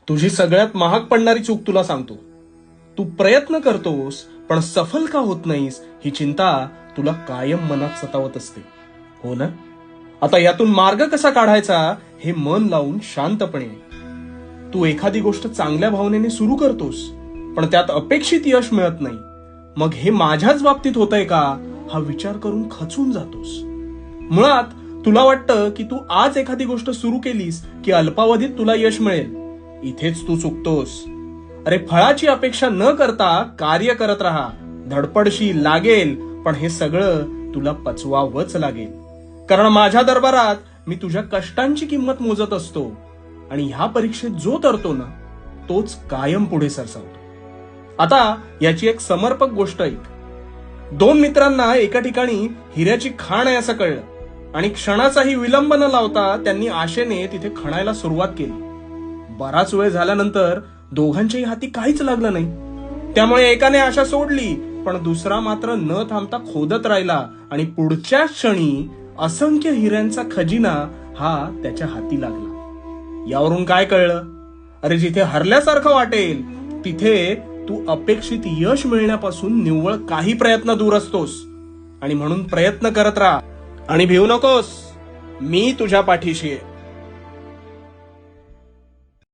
तुझी सगळ्यात महाग पडणारी चूक तुला सांगतो. तू प्रयत्न करतोस पण सफल का होत नाहीस ही चिंता तुला कायम मनात सतावत असते, हो ना? आता यातून मार्ग कसा काढायचा हे मन लावून शांतपणे. तू एखादी गोष्ट चांगल्या भावनेने सुरू करतोस पण त्यात अपेक्षित यश मिळत नाही. मग हे माझ्याच बाबतीत होतंय का हा विचार करून खचून जातोस. मुळात तुला वाटतं की तू आज एखादी गोष्ट सुरू केलीस की अल्पावधीत तुला यश मिळेल. इथेच तू चुकतोस. अरे, फळाची अपेक्षा न करता कार्य करत राहा. धडपडशील, लागेल, पण हे सगळं तुला पचवावंच लागेल. कारण माझ्या दरबारात मी तुझ्या कष्टांची किंमत मोजत असतो आणि ह्या परीक्षेत जो तरतो ना तोच कायम पुढे सरसावतो. आता याची एक समर्पक गोष्ट ऐक. 2 मित्रांना एका ठिकाणी हिऱ्याची खाण आहे असं कळलं आणि क्षणाचाही विलंब न लावता त्यांनी आशेने तिथे खणायला सुरुवात केली. बराच वेळ झाल्यानंतर दोघांच्याही हाती काहीच लागलं नाही. त्यामुळे एकाने आशा सोडली पण दुसरा मात्र न थांबता खोदत राहिला आणि पुढच्या क्षणी असंख्य हिऱ्यांचा खजिना हा त्याच्या हाती लागला. यावरून काय कळलं? अरे, जिथे हरल्यासारखं वाटेल तिथे तू अपेक्षित यश मिळण्यापासून निव्वळ काही प्रयत्न दूर असतोस. आणि म्हणून प्रयत्न करत राहा आणि भिवू नकोस. मी तुझ्या पाठीशी आहे.